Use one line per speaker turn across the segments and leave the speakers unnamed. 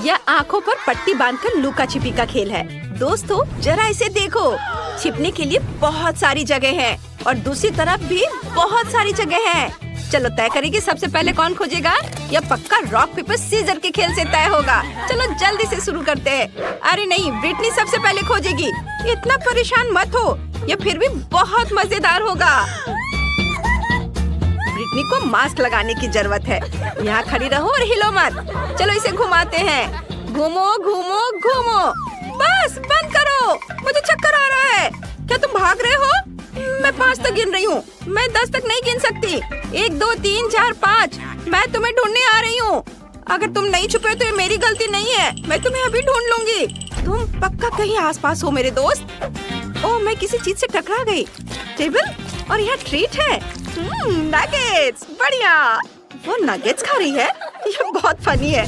यह आँखों पर पट्टी बांधकर लुका छिपी का खेल है। दोस्तों जरा इसे देखो, छिपने के लिए बहुत सारी जगह है और दूसरी तरफ भी बहुत सारी जगह है। चलो तय करेंगे सबसे पहले कौन खोजेगा। यह पक्का रॉक पेपर सीजर के खेल से तय होगा। चलो जल्दी से शुरू करते हैं। अरे नहीं, ब्रिटनी सबसे पहले खोजेगी। इतना परेशान मत हो, यह फिर भी बहुत मजेदार होगा। ब्रिटनी को मास्क लगाने की जरूरत है। यहाँ खड़ी रहो और हिलो मत। चलो इसे घुमाते हैं। घूमो घूमो घूमो। बस बंद करो, मुझे चक्कर आ रहा है। क्या तुम भाग रहे हो? मैं 5 तक गिन रही हूँ। मैं 10 तक नहीं गिन सकती। 1 2 3 4 5। मैं तुम्हें ढूंढने आ रही हूँ। अगर तुम नहीं छुपे तो ये मेरी गलती नहीं है। मैं तुम्हें अभी ढूंढ लूंगी। तुम पक्का कहीं आसपास हो मेरे दोस्त। ओह, मैं किसी चीज से टकरा गई। टेबल और यहाँ ट्रीट है। नगेट्स, बढ़िया। वो नगेट्स खा रही है। ये बहुत फनी है।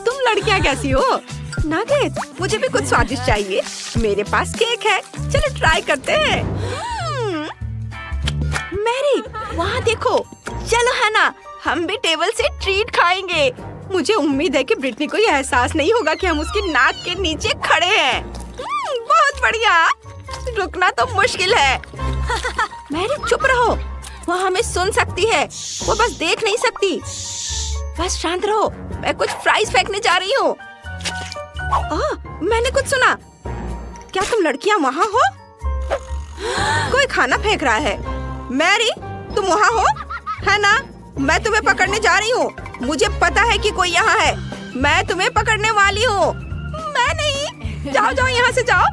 तुम लड़कियाँ कैसी हो? नगेट्स, मुझे भी कुछ स्वादिष्ट चाहिए। मेरे पास केक है, चलो ट्राई करते हैं। मैरी, वहाँ देखो। चलो है ना, हम भी टेबल से ट्रीट खाएंगे। मुझे उम्मीद है कि ब्रिटनी को यह एहसास नहीं होगा कि हम उसकी नाक के नीचे खड़े हैं। बहुत बढ़िया। रुकना तो मुश्किल है। मैरी चुप रहो, वो हमें सुन सकती है। वो बस देख नहीं सकती। बस शांत रहो, मैं कुछ फ्राइज फेंकने जा रही हूँ। मैंने कुछ सुना। क्या तुम लड़कियाँ वहाँ हो? कोई खाना फेंक रहा है। मैरी, तुम वहाँ हो? है ना? मैं तुम्हें पकड़ने जा रही हूँ। मुझे पता है कि कोई यहाँ है। मैं तुम्हें पकड़ने वाली हूँ। मैं नहीं। जाओ जाओ, यहाँ से जाओ।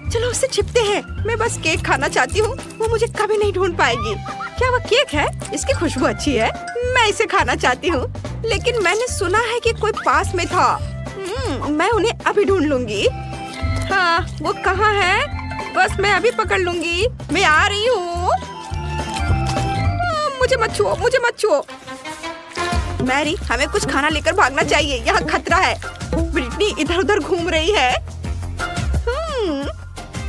चलो उससे छिपते हैं। मैं बस केक खाना चाहती हूँ। वो मुझे कभी नहीं ढूंढ पाएगी। क्या वो केक है? इसकी खुशबू अच्छी है। मैं इसे खाना चाहती हूँ, लेकिन मैंने सुना है कि कोई पास में था। मैं उन्हें अभी ढूंढ लूंगी। हाँ, वो कहाँ है? बस मैं अभी पकड़ लूंगी। मैं आ रही हूँ। मुझे मत छुओ, मुझे मत छुओ। मैरी, हमें कुछ खाना लेकर भागना चाहिए। यहाँ खतरा है। ब्रिटनी इधर उधर घूम रही है।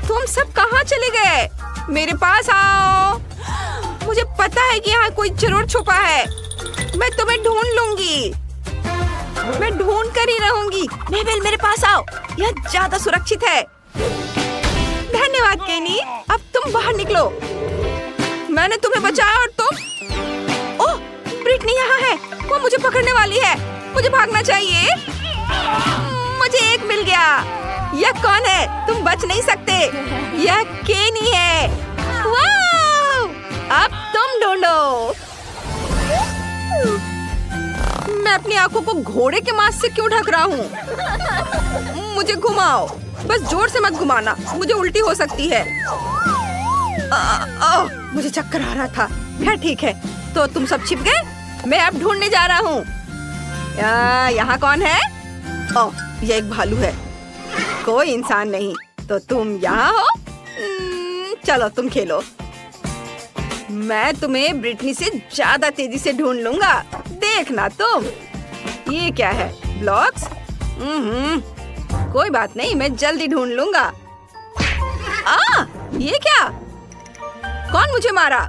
तुम सब कहाँ चले गए? मेरे पास आओ। मुझे पता है कि यहाँ कोई जरूर छुपा है। मैं तुम्हें ढूंढ लूंगी। मैं ढूंढ कर ही रहूंगी। मेबल, मेरे पास आओ। यह ज्यादा सुरक्षित है। धन्यवाद केनी। अब तुम बाहर निकलो। मैंने तुम्हें बचाया और तुम। ओह, ब्रिटनी यहाँ है। वो मुझे पकड़ने वाली है। मुझे भागना चाहिए। मुझे एक मिल गया। यह कौन है? तुम बच नहीं सकते। यह केनी है। वाह! अब तुम ढूंढो। मैं अपनी आंखों को घोड़े के मांस से क्यों ढक रहा हूँ? मुझे घुमाओ। बस जोर से मत घुमाना, मुझे उल्टी हो सकती है। मुझे चक्कर आ रहा था। क्या ठीक है, तो तुम सब छिप गए? मैं अब ढूंढने जा रहा हूँ। यहाँ कौन है? ओह, यह एक भालू है। कोई इंसान नहीं। तो तुम यहाँ हो? चलो तुम खेलो। मैं तुम्हें ब्रिटनी से ज्यादा तेजी से ढूंढ लूंगा। देखना तुम। ये क्या है? ब्लॉक्स? कोई बात नहीं, मैं जल्दी ढूंढ लूंगा। ये क्या? कौन मुझे मारा?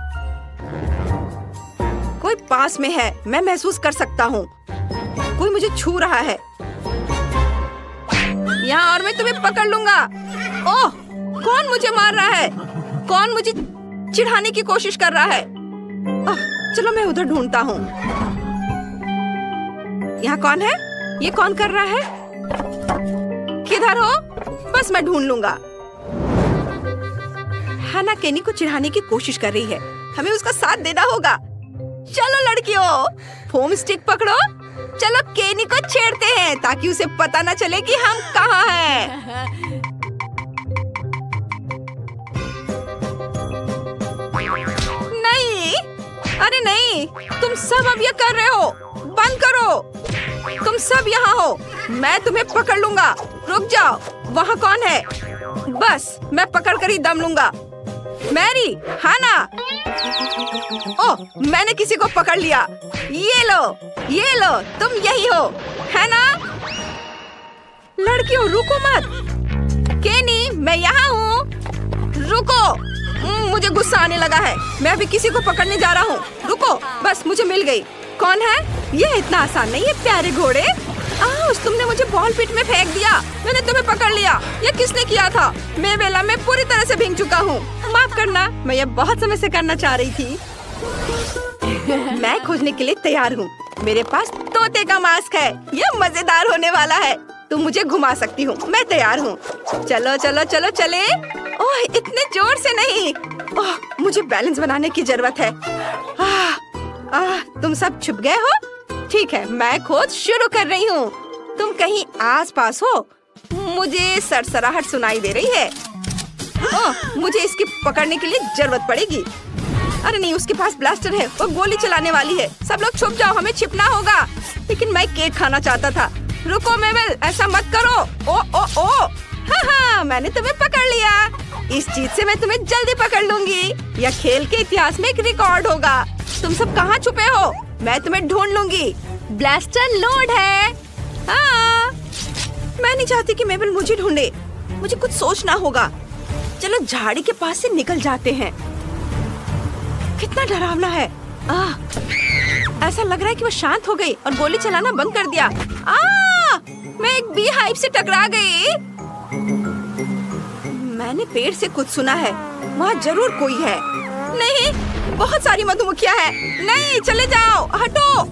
कोई पास में है। मैं महसूस कर सकता हूँ। कोई मुझे छू रहा है। यहाँ और मैं तुम्हें पकड़ लूंगा। ओह, कौन मुझे मार रहा है? कौन मुझे चिढ़ाने की कोशिश कर रहा है? चलो मैं उधर ढूंढता हूँ। यहाँ कौन है? ये कौन कर रहा है? किधर हो? बस मैं ढूंढ लूंगा। हाना केनी को चिढ़ाने की कोशिश कर रही है। हमें उसका साथ देना होगा। चलो लड़कियों, फोम स्टिक पकड़ो। चलो केनी को छेड़ते हैं ताकि उसे पता न चले कि हम कहाँ हैं। नहीं, अरे नहीं, तुम सब अब ये कर रहे हो। बंद करो। तुम सब यहाँ हो। मैं तुम्हें पकड़ लूंगा। रुक जाओ। वहाँ कौन है? बस मैं पकड़ कर ही दम लूंगा। मैरी, हाना। ओह, मैंने किसी को पकड़ लिया। ये लो, तुम यही हो, है ना? लड़कियों रुको मत। केनी, मैं यहाँ हूँ। रुको। मुझे गुस्सा आने लगा है। मैं अभी किसी को पकड़ने जा रहा हूँ। रुको, बस मुझे मिल गई। कौन है? ये इतना आसान नहीं है, प्यारे घोड़े। रोज तुमने मुझे बॉल पिट में फेंक दिया। मैंने तुम्हें पकड़ लिया। ये किसने किया था? मेबेला, मैं पूरी तरह से भीग चुका हूँ। माफ करना, मैं ये बहुत समय से करना चाह रही थी। मैं खोजने के लिए तैयार हूँ। मेरे पास तोते का मास्क है। ये मजेदार होने वाला है। तुम मुझे घुमा सकती हो। मैं तैयार हूँ। चलो चलो चलो चले। ओह, इतने जोर से नहीं। ओह, मुझे बैलेंस बनाने की जरूरत है। तुम सब छुप गए हो? ठीक है, मैं खोज शुरू कर रही हूँ। तुम कहीं आस पास हो? मुझे सरसराहट सुनाई दे रही है। ओह, मुझे इसकी पकड़ने के लिए जरूरत पड़ेगी। अरे नहीं, उसके पास ब्लास्टर है। वो गोली चलाने वाली है। सब लोग छुप जाओ, हमें छिपना होगा। लेकिन मैं केक खाना चाहता था। रुको मेबेल, ऐसा मत करो। ओ ओ ओ, हाँ, मैंने तुम्हें पकड़ लिया। इस चीज से मैं तुम्हें जल्दी पकड़ लूंगी। यह खेल के इतिहास में एक रिकॉर्ड होगा। तुम सब कहाँ छुपे हो? मैं तुम्हें ढूंढ लूंगी। ब्लास्टर लोड है। हाँ, मैं नहीं चाहती कि मेबेल मुझे ढूंढे। मुझे कुछ सोचना होगा। चलो झाड़ी के पास से निकल जाते हैं। कितना डरावना है। ऐसा लग रहा है कि वो शांत हो गई और गोली चलाना बंद कर दिया। मैं एक बी हाइव से टकरा गई। मैंने पेड़ से कुछ सुना है। वहाँ जरूर कोई है। नहीं, बहुत सारी मधुमक्खियाँ हैं। नहीं, चले जाओ, हटो।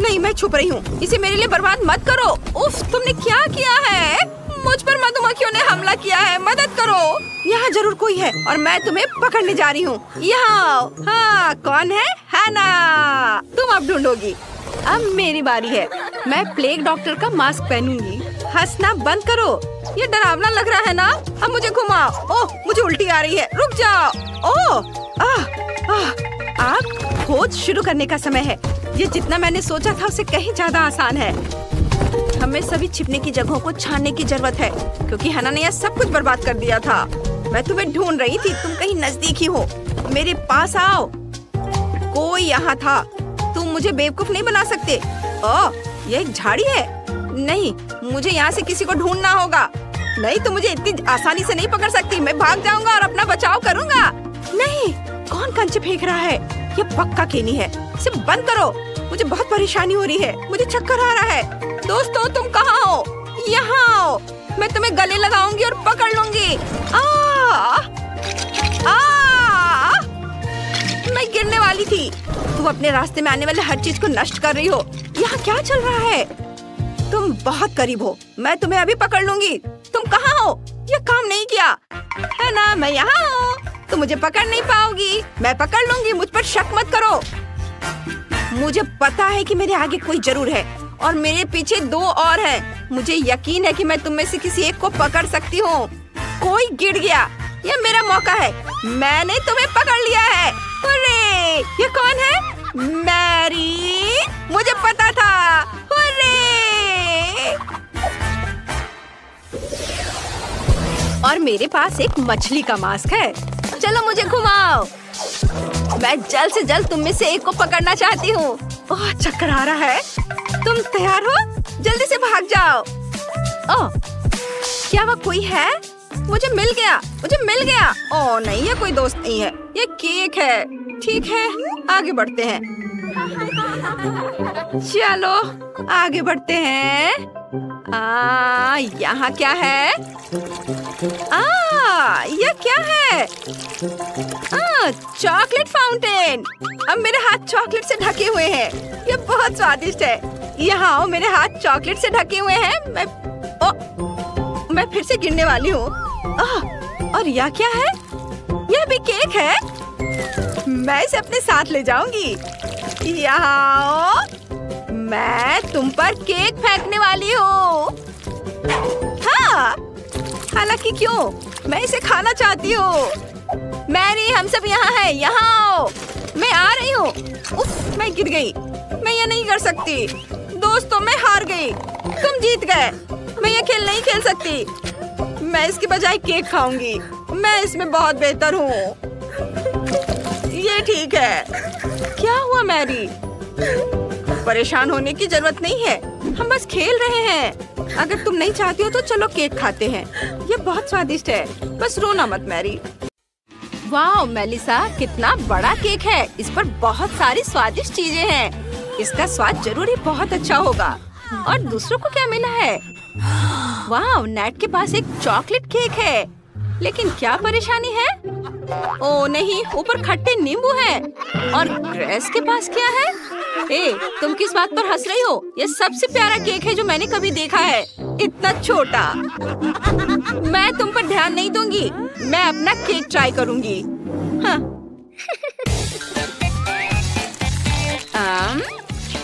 नहीं, मैं छुप रही हूँ। इसे मेरे लिए बर्बाद मत करो। उफ, तुमने क्या किया है? मुझ पर मधुमक्खियों ने हमला किया है। मदद करो। यहाँ जरूर कोई है और मैं तुम्हें पकड़ने जा रही हूँ। यहाँ। हाँ, कौन है? हैना। तुम अब ढूंढोगी। अब मेरी बारी है। मैं प्लेग डॉक्टर का मास्क पहनूंगी। हंसना बंद करो। ये डरावना लग रहा है ना? अब मुझे घुमाओ। ओह, मुझे उल्टी आ रही है। रुक जाओ। ओह, अब खोज शुरू करने का समय है। ये जितना मैंने सोचा था उससे कहीं ज्यादा आसान है। हमें सभी छिपने की जगहों को छानने की जरूरत है, क्योंकि हैना ने यह सब कुछ बर्बाद कर दिया था। मैं तुम्हें ढूंढ रही थी। तुम कहीं नजदीक ही हो। मेरे पास आओ। कोई यहाँ था। तुम मुझे बेवकूफ नहीं बना सकते। ओह, यह एक झाड़ी है। नहीं, मुझे यहाँ से किसी को ढूंढना होगा। नहीं तो मुझे इतनी आसानी से नहीं पकड़ सकती। मैं भाग जाऊंगा और अपना बचाव करूंगा। नहीं, कौन कंचे फेंक रहा है? ये पक्का केनी है। इसे बंद करो। मुझे बहुत परेशानी हो रही है। मुझे चक्कर आ रहा है। दोस्तों, तुम कहाँ हो? यहाँ आओ। मैं तुम्हें गले लगाऊंगी और पकड़ लूंगी। मैं गिरने वाली थी। तुम अपने रास्ते में आने वाले हर चीज को नष्ट कर रही हो। यहाँ क्या चल रहा है? तुम बहुत करीब हो। मैं तुम्हें अभी पकड़ लूंगी। तुम कहाँ हो? ये काम नहीं किया है ना? मैं यहाँ हूँ। तुम मुझे पकड़ नहीं पाओगी। मैं पकड़ लूंगी। मुझ पर शक मत करो। मुझे पता है कि मेरे आगे कोई जरूर है और मेरे पीछे दो और हैं। मुझे यकीन है कि मैं तुम में से किसी एक को पकड़ सकती हूँ। कोई गिर गया। ये मेरा मौका है। मैंने तुम्हें पकड़ लिया है। हुर्रे! ये कौन है? मैरी! मुझे पता था। हुर्रे! और मेरे पास एक मछली का मास्क है। चलो मुझे घुमाओ। मैं जल्द से जल्द तुम में से एक को पकड़ना चाहती हूँ। ओह, चक्कर आ रहा है। तुम तैयार हो? जल्दी से भाग जाओ। ओह, क्या वह कोई है? मुझे मिल गया। मुझे मिल गया। ओह नहीं, ये कोई दोस्त नहीं है। ये केक है। ठीक है, आगे बढ़ते हैं। चलो आगे बढ़ते हैं। यहाँ क्या है? यह क्या है? Chocolate fountain. अब मेरे हाथ चॉकलेट से ढके हुए हैं। ये बहुत स्वादिष्ट है। यहाँ आओ, मेरे हाथ चॉकलेट से ढके हुए हैं। मैं फिर से गिरने वाली हूँ। और यह क्या है? यह भी केक है। मैं इसे अपने साथ ले जाऊंगी। यहाँ आओ, मैं तुम पर केक फेंकने वाली हूँ। हाँ, हालांकि क्यों? मैं इसे खाना चाहती हूँ। मैरी, हम सब यहाँ हैं। यहाँ आओ। मैं आ रही हूँ। उफ, मैं गिर गई। मैं ये नहीं कर सकती। दोस्तों, मैं हार गई। तुम जीत गए। मैं ये खेल नहीं खेल सकती। मैं इसके बजाय केक खाऊंगी। मैं इसमें बहुत बेहतर हूँ। ये ठीक है। क्या हुआ मैरी? परेशान होने की जरूरत नहीं है। हम बस खेल रहे हैं। अगर तुम नहीं चाहती हो तो चलो केक खाते हैं। ये बहुत स्वादिष्ट है। बस रोना मत मैरी। वाह मेलिसा, कितना बड़ा केक है। इस पर बहुत सारी स्वादिष्ट चीजें हैं। इसका स्वाद जरूर ही बहुत अच्छा होगा। और दूसरों को क्या मिला है? वाह, नेट के पास एक चॉकलेट केक है। लेकिन क्या परेशानी है? ओ नहीं, ऊपर खट्टे नींबू हैं। और ग्रेस के पास क्या है? ए, तुम किस बात पर हंस रही हो? ये सबसे प्यारा केक है जो मैंने कभी देखा है। इतना छोटा। मैं तुम पर ध्यान नहीं दूंगी। मैं अपना केक ट्राई करूंगी। हाँ।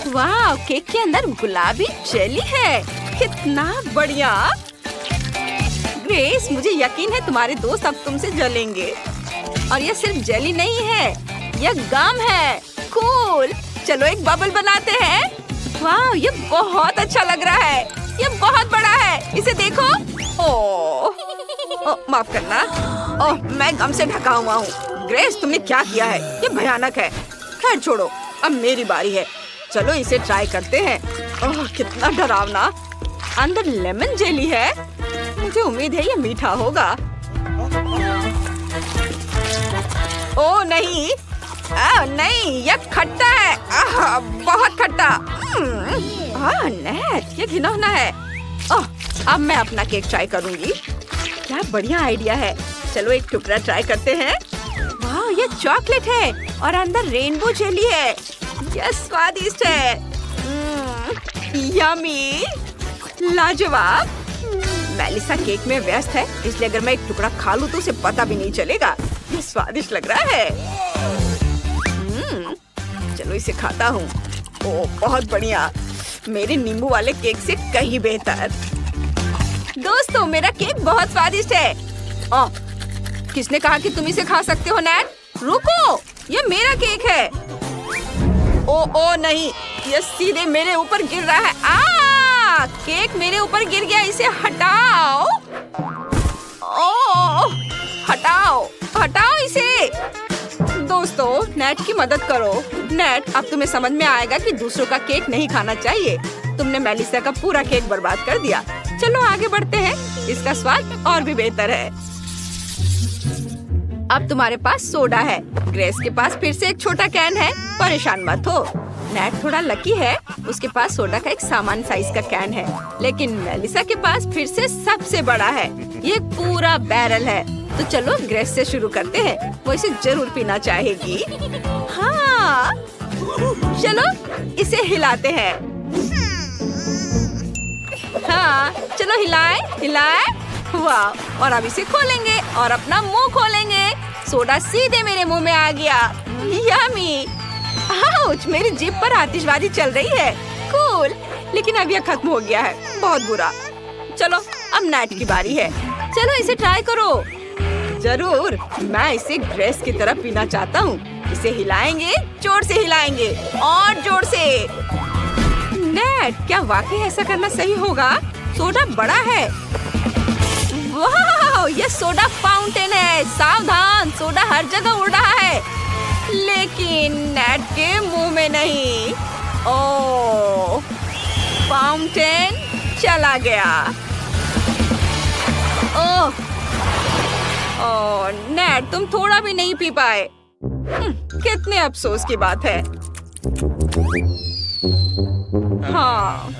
वाह, केक के अंदर गुलाबी जेली है। कितना बढ़िया। ग्रेस, मुझे यकीन है तुम्हारे दोस्त अब तुमसे जलेंगे। और ये सिर्फ जेली नहीं है, यह गम है। कूल। चलो एक बबल बनाते हैं। वाह, ये बहुत अच्छा लग रहा है। ये बहुत बड़ा है, इसे देखो। ओह, माफ करना। ओह, मैं गम से ढका हुआ हूँ। ग्रेस, तुमने क्या किया है? ये भयानक है। खैर छोड़ो, अब मेरी बारी है। चलो इसे ट्राई करते हैं। ओह, कितना डरावना। अंदर लेमन जेली है। मुझे उम्मीद है ये मीठा होगा। ओह नहीं, नहीं, यह खट्टा है। बहुत खट्टा। नेट, ये घिनौना है। ओह, अब मैं अपना केक ट्राई करूंगी। क्या बढ़िया आइडिया है। चलो एक टुकड़ा ट्राई करते हैं। वाह, ये चॉकलेट है और अंदर रेनबो जेली है। यह स्वादिष्ट है। यम्मी, लाजवाब। मेलिसा केक में व्यस्त है, इसलिए अगर मैं एक टुकड़ा खा लूं तो उसे पता भी नहीं चलेगा। ये स्वादिष्ट लग रहा है। चलो इसे खाता हूँ। ओह, बहुत बढ़िया। मेरे नींबू वाले केक से कहीं बेहतर। दोस्तों, मेरा केक बहुत स्वादिष्ट है। ओह, किसने कहा कि तुम इसे खा सकते हो? नेट, रुको, ये मेरा केक है। ओ नहीं, ये सीधे मेरे ऊपर गिर रहा है। केक मेरे ऊपर गिर गया, इसे हटाओ। ओह, हटाओ इसे। दोस्तों, नेट की मदद करो। नेट, अब तुम्हें समझ में आएगा कि दूसरों का केक नहीं खाना चाहिए। तुमने मेलिसा का पूरा केक बर्बाद कर दिया। चलो आगे बढ़ते हैं, इसका स्वाद और भी बेहतर है। अब तुम्हारे पास सोडा है। ग्रेस के पास फिर से एक छोटा कैन है। परेशान मत हो, नेट थोड़ा लकी है, उसके पास सोडा का एक सामान्य साइज का कैन है। लेकिन मेलिसा के पास फिर से सबसे बड़ा है, ये पूरा बैरल है। तो चलो ग्रेस से शुरू करते हैं, वो इसे जरूर पीना चाहेगी। हाँ, चलो इसे हिलाते हैं। हाँ, चलो हिलाए। वाह, और अब इसे खोलेंगे और अपना मुंह खोलेंगे। सोडा सीधे मेरे मुंह में आ गया। यम्मी। आउच, मेरी जीभ पर आतिशबाजी चल रही है। कूल, लेकिन अब यह खत्म हो गया है। बहुत बुरा। चलो अब नेट की बारी है। चलो इसे ट्राई करो। जरूर, मैं इसे ग्रेस की तरह पीना चाहता हूँ। इसे हिलाएंगे, जोर से हिलाएंगे और जोर से। नेट, क्या वाकई ऐसा करना सही होगा? सोडा बड़ा है। वाह, ये सोडा फाउंटेन है। सावधान, सोडा हर जगह उड़ रहा है, लेकिन नेट के मुंह में नहीं। ओह, फाउंटेन चला गया। ओह, नेट, तुम थोड़ा भी नहीं पी पाए। कितने अफसोस की बात है। हाँ,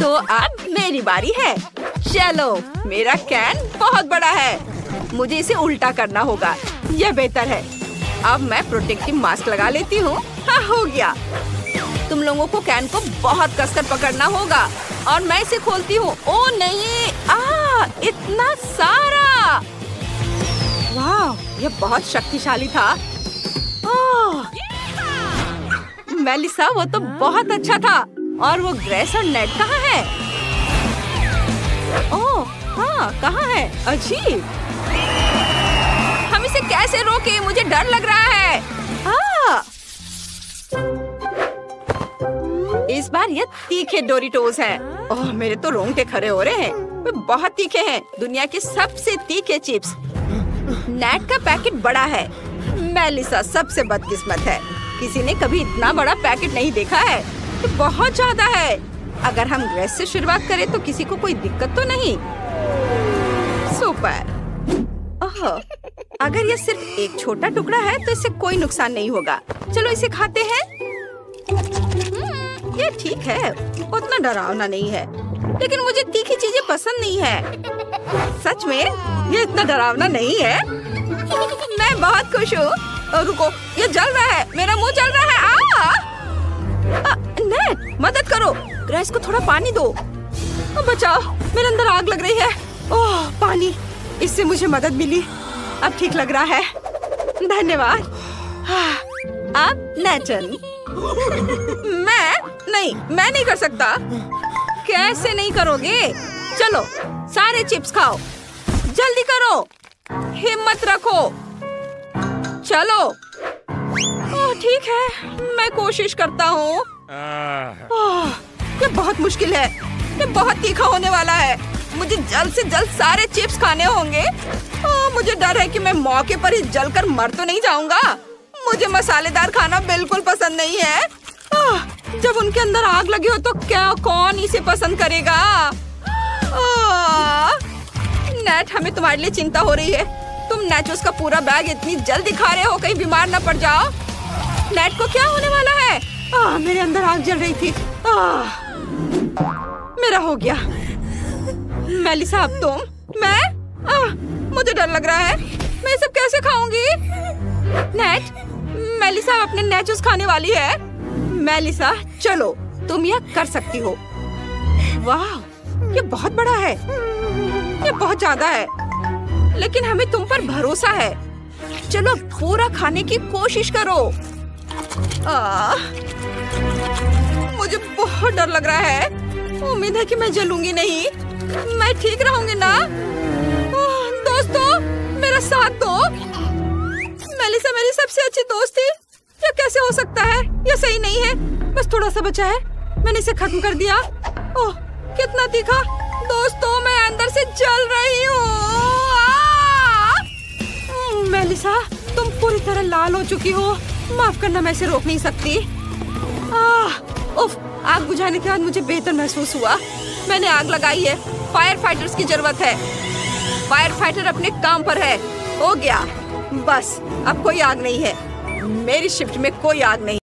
तो अब मेरी बारी है। चलो, मेरा कैन बहुत बड़ा है, मुझे इसे उल्टा करना होगा, यह बेहतर है। अब मैं प्रोटेक्टिव मास्क लगा लेती हूँ। हाँ, हो गया। तुम लोगों को कैन को बहुत कसकर पकड़ना होगा और मैं इसे खोलती हूँ। ओ नहीं, इतना सारा। वाह, यह बहुत शक्तिशाली था। मेलिसा, वो तो बहुत अच्छा था। और वो ग्रेस और नेट कहाँ है? ओह हाँ, कहाँ है? अजीब। हम इसे कैसे रोके? मुझे डर लग रहा है। इस बार ये तीखे डोरिटोस हैं। ओह, मेरे तो रोंगटे खड़े हो रहे हैं। वे बहुत तीखे हैं, दुनिया के सबसे तीखे चिप्स। नेट का पैकेट बड़ा है। मेलिसा सबसे बदकिस्मत है, किसी ने कभी इतना बड़ा पैकेट नहीं देखा है। ये बहुत ज्यादा है। अगर हम ग्रेस से शुरुआत करें तो किसी को कोई दिक्कत तो नहीं। सुपर। ओह, अगर ये सिर्फ एक छोटा टुकड़ा है तो इससे कोई नुकसान नहीं होगा। चलो इसे खाते हैं। ये ठीक है, उतना डरावना नहीं है, लेकिन मुझे तीखी चीजें पसंद नहीं है। सच में ये इतना डरावना नहीं है। मैं बहुत खुश हूँ। रुको, ये जल रहा है, मेरा मुंह जल रहा है। नेट, मदद करो, ग्रेस को थोड़ा पानी दो। बचाओ, मेरे अंदर आग लग रही है। ओह, पानी, इससे मुझे मदद मिली। अब ठीक लग रहा है, धन्यवाद। अब नेचन। मैं नहीं कर सकता। कैसे नहीं करोगे? चलो सारे चिप्स खाओ, जल्दी करो, हिम्मत रखो। चलो। ओह, ठीक है, मैं कोशिश करता हूँ। ये बहुत मुश्किल है, ये बहुत तीखा होने वाला है। मुझे जल्द से जल्द सारे चिप्स खाने होंगे। मुझे डर है कि मैं मौके पर ही जलकर मर तो नहीं जाऊंगा। मुझे मसालेदार खाना बिल्कुल पसंद नहीं है। जब उनके अंदर आग लगी हो तो क्या कौन इसे पसंद करेगा? नेट, हमें तुम्हारे लिए चिंता हो रही है। तुम नाचोस का पूरा बैग इतनी जल्दी खा रहे हो, कहीं बीमार ना पड़ जाओ। नेट को क्या होने वाला है? मेरे अंदर आग जल रही थी। मेरा हो गया। मेलिसा, अब तुम। मुझे डर लग रहा है, मैं ये सब कैसे खाऊंगी? नेट, मेलिसा अपने नाचोस खाने वाली है। मेलिसा, चलो, तुम यह कर सकती हो। वाह, ये बहुत बड़ा है, ये बहुत ज्यादा है, लेकिन हमें तुम पर भरोसा है। चलो पूरा खाने की कोशिश करो। मुझे बहुत डर लग रहा है। उम्मीद है कि मैं जलूंगी नहीं। मैं ठीक रहूंगी ना? दोस्तों, मेरा साथ दो। मेलिसा मेरी सबसे अच्छी दोस्त थी। ये कैसे हो सकता है? ये सही नहीं है। बस थोड़ा सा बचा है, मैंने इसे खत्म कर दिया। ओह, कितना तीखा। दोस्तों, मैं अंदर से जल रही हूँ। मेलिसा, तुम पूरी तरह लाल हो चुकी हो। माफ करना, मैं इसे रोक नहीं सकती। उफ, आग बुझाने के बाद मुझे बेहतर महसूस हुआ। मैंने आग लगाई है। फायर फाइटर्स की जरूरत है। फायर फाइटर अपने काम पर है। हो गया, बस अब कोई आग नहीं है। मेरी शिफ्ट में कोई आग नहीं।